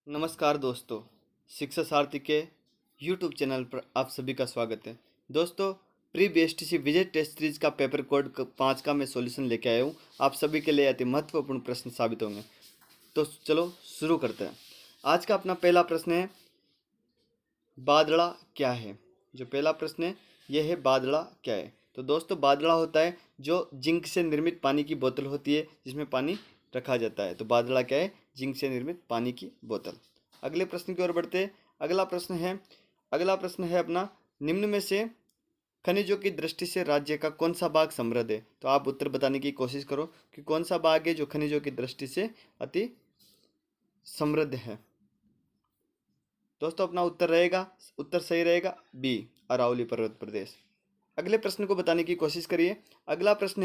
नमस्कार दोस्तों, शिक्षा सारथी के यूट्यूब चैनल पर आप सभी का स्वागत है। दोस्तों, प्री बीएसटीसी विजय टेस्ट सीरीज का पेपर कोड 5 का मैं सॉल्यूशन लेके आया हूँ। आप सभी के लिए अति महत्वपूर्ण प्रश्न साबित होंगे। तो चलो शुरू करते हैं। आज का अपना पहला प्रश्न है, बादड़ा क्या है। जो पहला प्रश्न है यह है, बादड़ा क्या है। तो दोस्तों, बादड़ा होता है जो जिंक से निर्मित पानी की बोतल होती है जिसमें पानी रखा जाता है। तो बादड़ा क्या है? जिंक से निर्मित पानी की बोतल। अगले प्रश्न की ओर बढ़ते हैं। अगला प्रश्न है अपना, निम्न में से खनिजों की दृष्टि से राज्य का कौन सा भाग समृद्ध है। तो आप उत्तर बताने की कोशिश करो कि कौन सा भाग है जो खनिजों की दृष्टि से अति समृद्ध है। दोस्तों, अपना उत्तर सही रहेगा बी, अरावली पर्वत प्रदेश। अगले प्रश्न को बताने की कोशिश करिए। अगला प्रश्न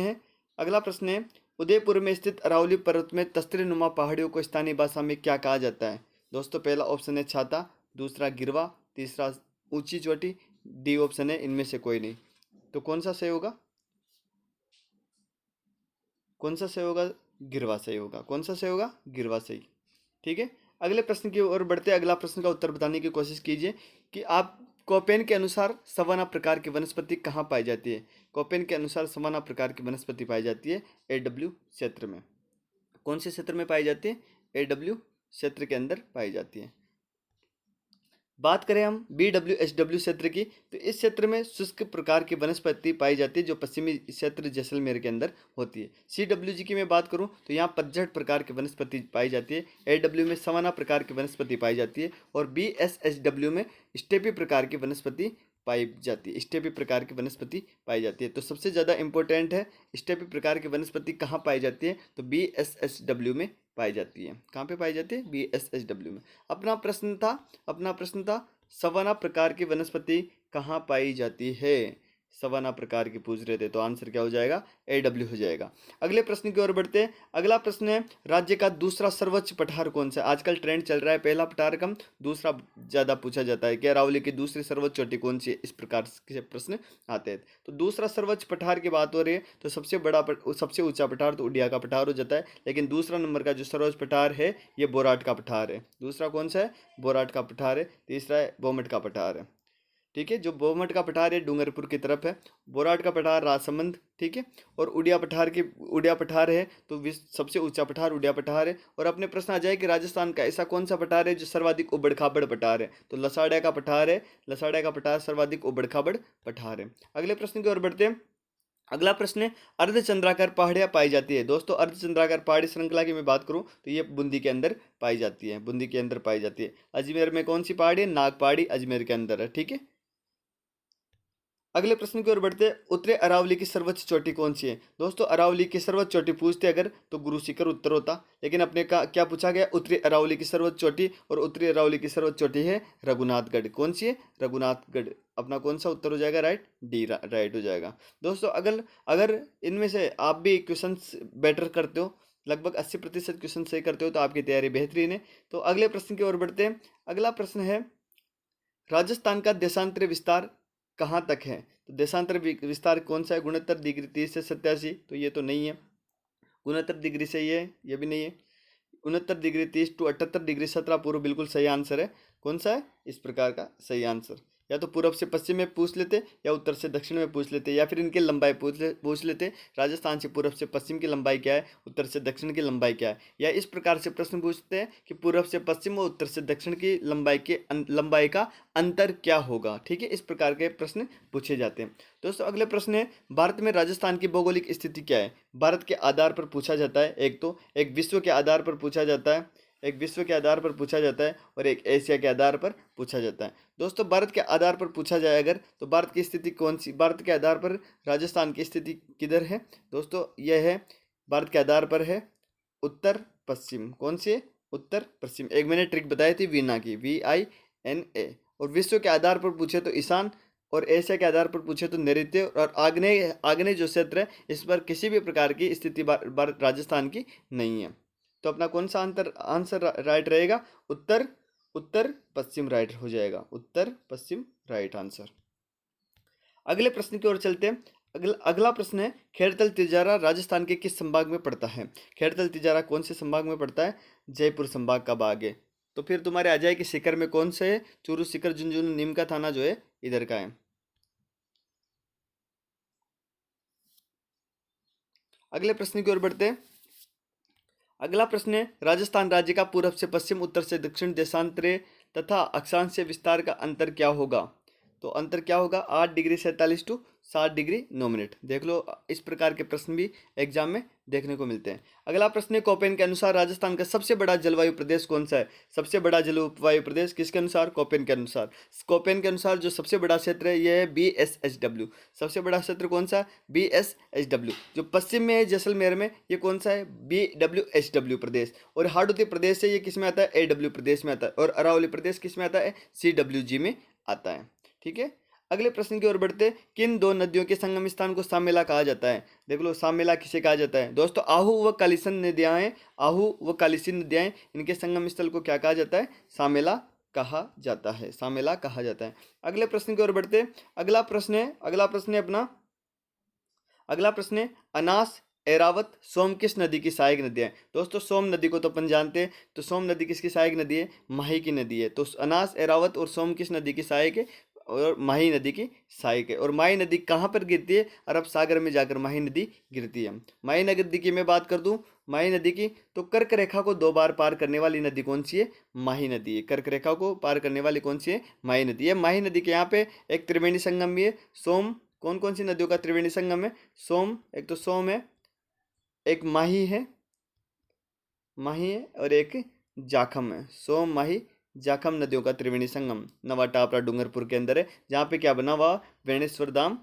है, उदयपुर में स्थित अरावली पर्वत में तस्त्री नुमा पहाड़ियों को स्थानीय भाषा में क्या कहा जाता है। दोस्तों, पहला ऑप्शन है छाता, दूसरा गिरवा, तीसरा ऊंची चोटी, डी ऑप्शन है इनमें से कोई नहीं। तो कौन सा सही होगा? गिरवा सही होगा। कौन सा सही होगा? गिरवा सही। ठीक है, अगले प्रश्न की ओर बढ़ते। अगला प्रश्न का उत्तर बताने की कोशिश कीजिए कि आप कोपेन के अनुसार सवाना प्रकार की वनस्पति कहाँ पाई जाती है। कोपेन के अनुसार सवाना प्रकार की वनस्पति पाई जाती है एडब्ल्यू क्षेत्र में। कौन से क्षेत्र में पाई जाती है? एडब्ल्यू क्षेत्र के अंदर पाई जाती है। बात करें हम BWSW क्षेत्र की, तो इस क्षेत्र में शुष्क प्रकार की वनस्पति पाई जाती है जो पश्चिमी क्षेत्र जैसलमेर के अंदर होती है। CWG की मैं बात करूं तो यहाँ पतझड़ प्रकार की वनस्पति पाई जाती है। AW में सवाना प्रकार की वनस्पति पाई जाती है और BSSW में स्टेपी प्रकार की वनस्पति पाई जाती है। तो सबसे ज़्यादा इंपॉर्टेंट है, स्टेपी प्रकार की वनस्पति कहाँ पाई जाती है? तो BSSW में पाई जाती है। कहाँ पे पाई जाती है? BSSW में। अपना प्रश्न था सवाना प्रकार की वनस्पति कहाँ पाई जाती है। सवाना प्रकार की पूछ रहे थे, तो आंसर क्या हो जाएगा? AW हो जाएगा। अगले प्रश्न की ओर बढ़ते हैं। अगला प्रश्न है, राज्य का दूसरा सर्वोच्च पठार कौन सा है। आजकल ट्रेंड चल रहा है पहला पठार कम, दूसरा ज्यादा पूछा जाता है कि अरावली की दूसरी सर्वोच्च चोटी कौन सी है। इस प्रकार के प्रश्न आते हैं। तो दूसरा सर्वोच्च पठार की बात हो रही है तो सबसे ऊंचा पठार तो उड़िया का पठार हो जाता है, लेकिन दूसरा नंबर का जो सर्वोच्च पठार है ये बोराट का पठार है। दूसरा कौन सा है? बोराट का पठार है। तीसरा है बोमट का पठार है। ठीक है, जो बोमट का पठार है डूंगरपुर की तरफ है, बोराट का पठार राजसमंद। ठीक है, और उड़िया पठार है तो सबसे ऊंचा पठार उड़िया पठार है। और अपने प्रश्न आ जाए कि राजस्थान का ऐसा कौन सा पठार है जो सर्वाधिक उबड़ खाबड़ पठार है। तो लसाड़ा का पठार है। लसाड़ा का पठार सर्वाधिक उबड़ खाबड़ पठार है। अगले प्रश्न की ओर बढ़ते हैं। अगला प्रश्न है, अर्धचंद्राकार पहाड़ियाँ पाई जाती है। दोस्तों, अर्धचंद्राकार पहाड़ी श्रृंखला की मैं बात करूं तो ये बूंदी के अंदर पाई जाती है। अजमेर में कौन सी पहाड़ी है? नाग पहाड़ी अजमेर के अंदर है। ठीक है, अगले प्रश्न की ओर बढ़ते हैं। उत्तरी अरावली की सर्वोच्च चोटी कौन सी है। दोस्तों, अरावली की सर्वोच्च चोटी पूछते अगर तो गुरु शिखर उत्तर होता, लेकिन अपने का क्या पूछा गया? उत्तरी अरावली की सर्वोच्च चोटी, और उत्तरी अरावली की सर्वोच्च चोटी है रघुनाथगढ़। कौन सी है? रघुनाथगढ़। अपना कौन सा उत्तर हो जाएगा? राइट, डी राइट हो जाएगा। दोस्तों, अगर अगर इनमें से आप भी क्वेश्चन बेटर करते हो, लगभग 80% क्वेश्चन सही करते हो, तो आपकी तैयारी बेहतरीन है। तो अगले प्रश्न की ओर बढ़ते हैं। अगला प्रश्न है, राजस्थान का देशांतरी विस्तार कहाँ तक है। तो देशांतर विस्तार कौन सा है? 69 डिग्री 30 से 87। तो ये तो नहीं है। 69 डिग्री से ये भी नहीं है। 69 डिग्री 30 to 78 डिग्री 17 पूर्व बिल्कुल सही आंसर है। कौन सा है इस प्रकार का सही आंसर? या तो पूर्व से पश्चिम में पूछ लेते, या उत्तर से दक्षिण में पूछ लेते, या फिर इनकी लंबाई पूछ लेते। राजस्थान से पूर्व से पश्चिम की लंबाई क्या है, उत्तर से दक्षिण की लंबाई क्या है। या इस प्रकार से प्रश्न पूछते हैं कि पूर्व से पश्चिम और उत्तर से दक्षिण की लंबाई का अंतर क्या होगा। ठीक है, इस प्रकार के प्रश्न पूछे जाते हैं। दोस्तों, अगले प्रश्न है, भारत में राजस्थान की भौगोलिक स्थिति क्या है। भारत के आधार पर पूछा जाता है। एक विश्व के आधार पर पूछा जाता है, और एक एशिया के आधार पर पूछा जाता है। दोस्तों, भारत के आधार पर पूछा जाए अगर, तो भारत की स्थिति कौन सी? भारत के आधार पर राजस्थान की स्थिति किधर है? दोस्तों, यह है भारत के आधार पर है उत्तर पश्चिम। कौन सी है? उत्तर पश्चिम। एक मैंने ट्रिक बताई थी वीना की, VINA। और विश्व के आधार पर पूछे तो ईशान, और एशिया के आधार पर पूछे तो नैऋत्य और आग्नेय जो क्षेत्र है, इस पर किसी भी प्रकार की स्थिति भारत राजस्थान की नहीं है। तो अपना कौन सा आंसर राइट रहेगा? उत्तर उत्तर पश्चिम राइट हो जाएगा। उत्तर पश्चिम राइट आंसर। अगले प्रश्न की ओर चलते हैं। अगला प्रश्न है, खेड़तल तिजारा राजस्थान के किस संभाग में पड़ता है। खेड़तल तिजारा कौन से संभाग में पड़ता है? जयपुर संभाग का भाग है। तो फिर तुम्हारे आ जाए कि शिखर में कौन से है, चूरू, शिखर, झुंझुनू, नीम का थाना जो है इधर का है। अगले प्रश्न की ओर बढ़ते हैं। अगला प्रश्न है, राजस्थान राज्य का पूर्व से पश्चिम, उत्तर से दक्षिण, देशांतरे तथा अक्षांश से विस्तार का अंतर क्या होगा? तो अंतर क्या होगा? 8 डिग्री 47 टू 7 डिग्री 9 मिनट। देख लो, इस प्रकार के प्रश्न भी एग्जाम में देखने को मिलते हैं। अगला प्रश्न है, कोपेन के अनुसार राजस्थान का सबसे बड़ा जलवायु प्रदेश कौन सा है? सबसे बड़ा जलवायु प्रदेश किसके अनुसार? कोपेन के अनुसार। कोपेन के अनुसार जो सबसे बड़ा क्षेत्र है यह है BSHW। सबसे बड़ा क्षेत्र कौन सा? BSHW। जो पश्चिम में है जैसलमेर में, ये कौन सा है? BWHW प्रदेश। और हाडोती प्रदेश है, ये किस में आता है? AW प्रदेश में आता है। और अरावली प्रदेश किस में आता है? CWG में आता है। ठीक है, अगले प्रश्न की ओर बढ़ते, किन दो नदियों के संगम स्थान को सामेला कहा जाता है? देख लो, सामेला किसे कहा जाता है दोस्तों? आहू व कालीसिंध नदियां हैं, आहू व कालीसिंध नदियां हैं, इनके संगम स्थल को क्या कहा जाता है? सामेला कहा जाता है, सामेला कहा जाता है। अगले प्रश्न की ओर बढ़ते, अगला प्रश्न है अपना, अगला प्रश्न है, अनास, एरावत, सोम किस नदी की सहायक नदियां हैं? दोस्तों सोम नदी को तो अपन जानते हैं, तो सोम नदी किसकी सहायक नदी है? माही की नदी है। तो अनास, एरावत और सोम किस नदी की सहायक है? और माही नदी की सहायक है। और माही नदी कहाँ पर गिरती है? अरब सागर में जाकर माही नदी गिरती है। माही नदी की मैं बात कर दूं, माही नदी की, तो कर्क रेखा को 2 बार पार करने वाली नदी कौन सी है? माही नदी है। कर्क रेखा को पार करने वाली कौन सी है? माही नदी है। माही नदी के यहाँ पे एक त्रिवेणी संगम भी है। सोम, कौन कौन सी नदियों का त्रिवेणी संगम है? सोम, एक तो सोम है, एक माही है, माही है, और एक जाखम है। सोम, माही, जाखम नदियों का त्रिवेणी संगम नवा टापरा डूंगरपुर के अंदर है, जहाँ पे क्या बना हुआ? वेणेश्वर धाम,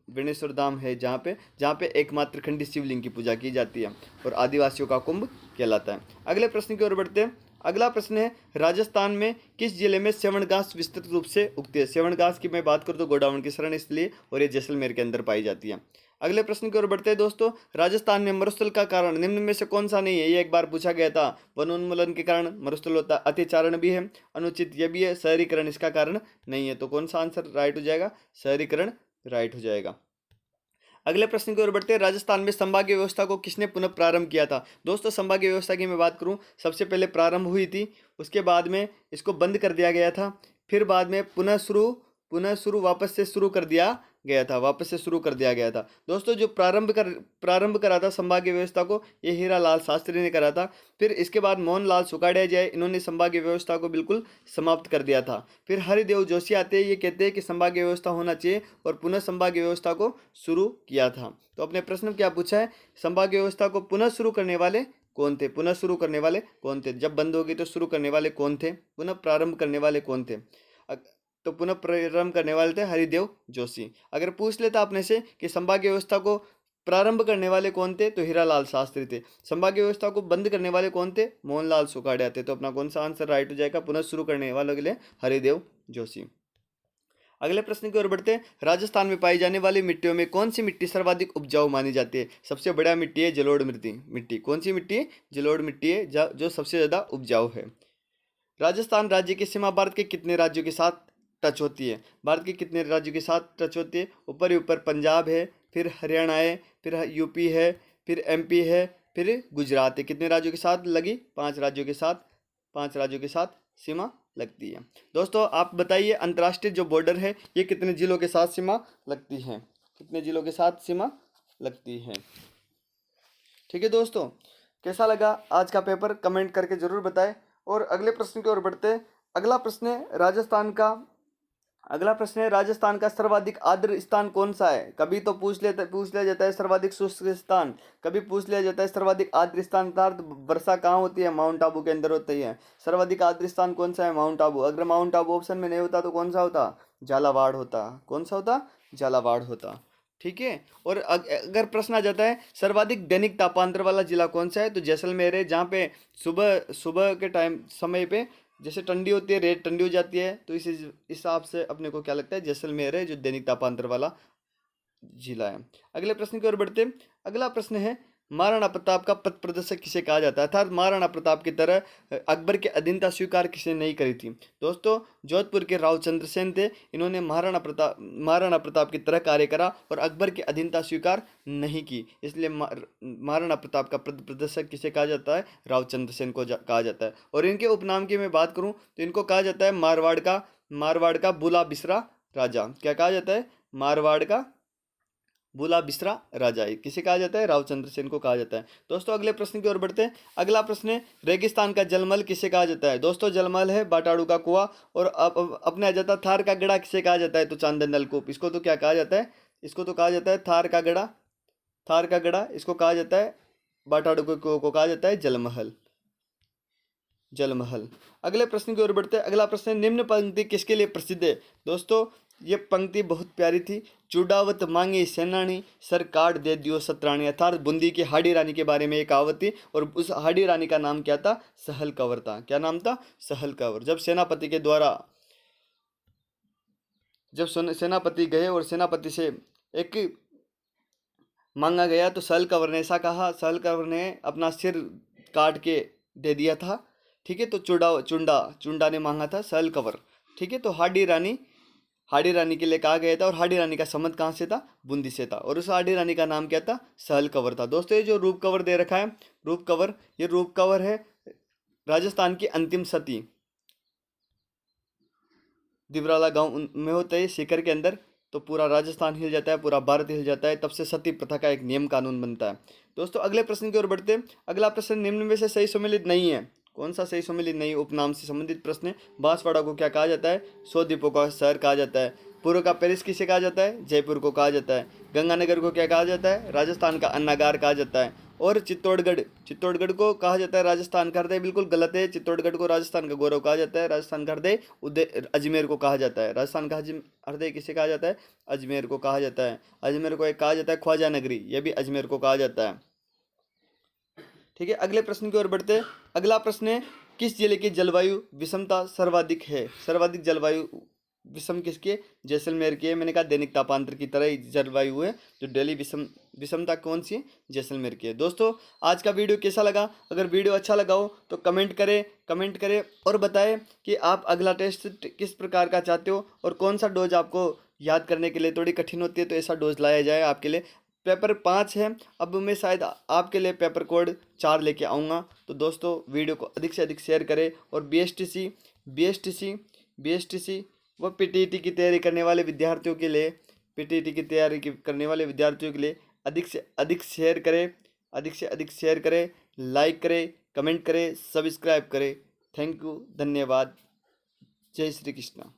वेणेश्वर धाम है, जहाँ पे एकमात्र खंडी शिवलिंग की पूजा की जाती है और आदिवासियों का कुंभ कहलाता है। अगले प्रश्न की ओर बढ़ते हैं। अगला प्रश्न है, राजस्थान में किस जिले में सेवण घास विस्तृत रूप से उगती है? सेवण घास की मैं बात करूँ तो गोडावण की शरण स्थली, और ये जैसलमेर के अंदर पाई जाती है। अगले प्रश्न की ओर बढ़ते हैं दोस्तों, राजस्थान में मरुस्थल का कारण निम्न में से कौन सा नहीं है? ये एक बार पूछा गया था। वनोन्मूलन के कारण मरुस्थल होता है, अतिचारण भी है, अनुचित ये भी है, शहरीकरण इसका कारण नहीं है। तो कौन सा आंसर राइट हो जाएगा? शहरीकरण राइट हो जाएगा। अगले प्रश्न की ओर बढ़ते हैं, राजस्थान में संभागीय व्यवस्था को किसने पुनः प्रारंभ किया था? दोस्तों संभागीय व्यवस्था की मैं बात करूं, सबसे पहले प्रारंभ हुई थी, उसके बाद में इसको बंद कर दिया गया था, फिर बाद में पुनः शुरू वापस से शुरू कर दिया गया था, वापस से शुरू कर दिया गया था। दोस्तों जो प्रारंभ करा था संभागीय व्यवस्था को, ये हीरा लाल शास्त्री ने करा था। फिर इसके बाद मोहन लाल सुखाड़िया जी, इन्होंने संभागीय व्यवस्था को बिल्कुल समाप्त कर दिया था। फिर हरिदेव जोशी आते हैं, ये कहते हैं कि संभागीय व्यवस्था होना चाहिए, और पुनः संभागीय व्यवस्था को शुरू किया था। तो अपने प्रश्न क्या पूछा है? संभागीय व्यवस्था को पुनः शुरू करने वाले कौन थे? पुनः शुरू करने वाले कौन थे? जब बंद होगी तो शुरू करने वाले कौन थे? पुनः प्रारंभ करने वाले कौन थे? तो पुनः प्रारंभ करने वाले थे हरिदेव जोशी। अगर पूछ लेता आपने से कि संभागीय व्यवस्था को प्रारंभ करने वाले कौन थे, तो हीरालाल शास्त्री थे। संभागीय व्यवस्था को बंद करने वाले कौन थे? मोहनलाल सुखाड़िया थे। तो अपना कौन सा आंसर राइट हो जाएगा? पुनः शुरू करने वालों के लिए हरिदेव जोशी। अगले प्रश्न की ओर बढ़ते हैं, राजस्थान में पाई जाने वाली मिट्टियों में कौन सी मिट्टी सर्वाधिक उपजाऊ मानी जाती है? सबसे बड़ा मिट्टी है जलोढ़ मिट्टी। कौन सी मिट्टी है? जलोढ़ मिट्टी है, जो सबसे ज्यादा उपजाऊ है। राजस्थान राज्य की सीमा भारत के कितने राज्यों के साथ टच होती है? भारत के कितने राज्यों के साथ टच होती है? ऊपर ही ऊपर पंजाब है, फिर हरियाणा है, फिर यूपी है, फिर MP है, फिर गुजरात है। कितने राज्यों के साथ लगी? 5 राज्यों के साथ, 5 राज्यों के साथ सीमा लगती है। दोस्तों आप बताइए, अंतर्राष्ट्रीय जो बॉर्डर है ये कितने जिलों के साथ सीमा लगती है? कितने जिलों के साथ सीमा लगती है? ठीक है दोस्तों, कैसा लगा आज का पेपर कमेंट करके जरूर बताएं। और अगले प्रश्न की ओर बढ़ते हैं। अगला प्रश्न है राजस्थान का सर्वाधिक आर्द्र स्थान कौन सा है? कभी तो पूछ लिया जाता है सर्वाधिक शुष्क स्थान, कभी पूछ लिया जाता है सर्वाधिक आर्द्र स्थान, अर्थात वर्षा कहाँ होती है? माउंट आबू के अंदर होती है। सर्वाधिक आर्द्र स्थान कौन सा है? माउंट आबू। अगर माउंट आबू ऑप्शन में नहीं होता तो कौन सा होता? झालावाड़ होता। कौन सा होता? झालावाड़ होता। ठीक है। और अगर प्रश्न आ जाता है सर्वाधिक दैनिक तापांतर वाला जिला कौन सा है, तो जैसलमेर है, जहाँ पे सुबह सुबह के समय पे जैसे ठंडी होती है, रेत ठंडी हो जाती है, तो इस हिसाब से अपने को क्या लगता है? जैसलमेर है जो दैनिक तापांतर वाला जिला है। अगले प्रश्न की ओर बढ़ते हैं। अगला प्रश्न है, महाराणा प्रताप का पथ प्रदर्शक किसे कहा जाता है, अर्थात महाराणा प्रताप की तरह अकबर की अधीनता स्वीकार किसने नहीं करी थी। दोस्तों जोधपुर के राव चंद्रसेन थे, इन्होंने महाराणा प्रताप की तरह कार्य करा और अकबर की अधीनता स्वीकार नहीं की, इसलिए महाराणा प्रताप का पथ प्रदर्शक किसे कहा जाता है, राव चंद्रसेन को कहा जाता है। और इनके उपनाम की मैं बात करूं तो इनको कहा जाता है मारवाड़ का बुला बिसरा राजा। क्या कहा जाता है, मारवाड़ का बुला बिसरा राजा है, किसे कहा जाता है, राव चंद्रसेन को कहा जाता है। दोस्तों अगले प्रश्न की ओर बढ़ते हैं। अगला प्रश्न है, रेगिस्तान का जलमहल किसे कहा जाता है। दोस्तों जलमहल है बाटाड़ू का कुआं। और अब अपने आ जाता है थार का गड़ा किसे कहा जाता है, तो चांदन नलकूप। इसको तो क्या कहा जाता है, इसको तो कहा जाता है थार का गड़ा, इसको कहा जाता है बाटाड़ू को कहा जाता है जलमहल। अगले प्रश्न की ओर बढ़ते हैं। अगला प्रश्न है, निम्न पंक्ति किसके लिए प्रसिद्ध है। दोस्तों ये पंक्ति बहुत प्यारी थी, चूडावत मांगे सेनानी सर काट दे दियो सतरानी, अर्थात बूंदी की हाडी रानी के बारे में एक कहावत थी। और उस हाडी रानी का नाम क्या था, सहल कंवर था। क्या नाम था, सहल कंवर। जब सेनापति गए और सेनापति से एक मांगा गया तो सहल कंवर ने ऐसा कहा, सहल कंवर ने अपना सिर काट के दे दिया था। ठीक है, तो चुंडा ने मांगा था सहल कंवर। ठीक है, तो हाडी रानी के लिए कहा गया था। और हाडी रानी का संबंध कहाँ से था, बूंदी से था। और उस हाडी रानी का नाम क्या था, सहल कंवर था। दोस्तों ये जो रूप कंवर दे रखा है, रूप कंवर है राजस्थान की अंतिम सती, दिवराला गांव में होता है सीकर के अंदर। तो पूरा राजस्थान हिल जाता है, पूरा भारत हिल जाता है, तब से सती प्रथा का एक नियम कानून बनता है। दोस्तों अगले प्रश्न की ओर बढ़ते हैं। अगला प्रश्न निम्न में से सही सम्मिलित नहीं है। कौन सा सही सम्मिलित नहीं, उपनाम से संबंधित प्रश्न है। बांसवाड़ा को क्या कहा जाता है, 100 द्वीपों का शहर कहा जाता है। पूर्व का पेरिस किसे कहा जाता है, जयपुर को कहा जाता है। गंगानगर को क्या कहा जाता है, राजस्थान का अन्नागार कहा जाता है। और चित्तौड़गढ़ को कहा जाता है राजस्थान का हृदय। बिल्कुल गलत है, चित्तौड़गढ़ को राजस्थान का गौरव कहा जाता है। राजस्थान का हृदय अजमेर को कहा जाता है। राजस्थान का हृदय किसे कहा जाता है, अजमेर को कहा जाता है। अजमेर को एक कहा जाता है ख्वाजा नगरी, यह भी अजमेर को कहा जाता है। ठीक है, अगले प्रश्न की ओर बढ़ते हैं। अगला प्रश्न है, किस जिले की जलवायु विषमता सर्वाधिक है। सर्वाधिक जलवायु विषम किसकी है, जैसलमेर की है। मैंने कहा दैनिक तापांतर की तरह ही जलवायु है, जो डेली विषमता कौन सी है, जैसलमेर की है। दोस्तों आज का वीडियो कैसा लगा, अगर वीडियो अच्छा लगा हो तो कमेंट करें और बताएं कि आप अगला टेस्ट किस प्रकार का चाहते हो और कौन सा डोज आपको याद करने के लिए थोड़ी कठिन होती है, तो ऐसा डोज लाया जाए आपके लिए। पेपर 5 है, अब मैं शायद आपके लिए पेपर कोड 4 लेके आऊँगा। तो दोस्तों वीडियो को अधिक से अधिक शेयर करें। और BSTC व PTET की तैयारी करने वाले विद्यार्थियों के लिए अधिक से अधिक शेयर करें, लाइक करें, कमेंट करें, सब्सक्राइब करें। थैंक यू, धन्यवाद। जय श्री कृष्णा।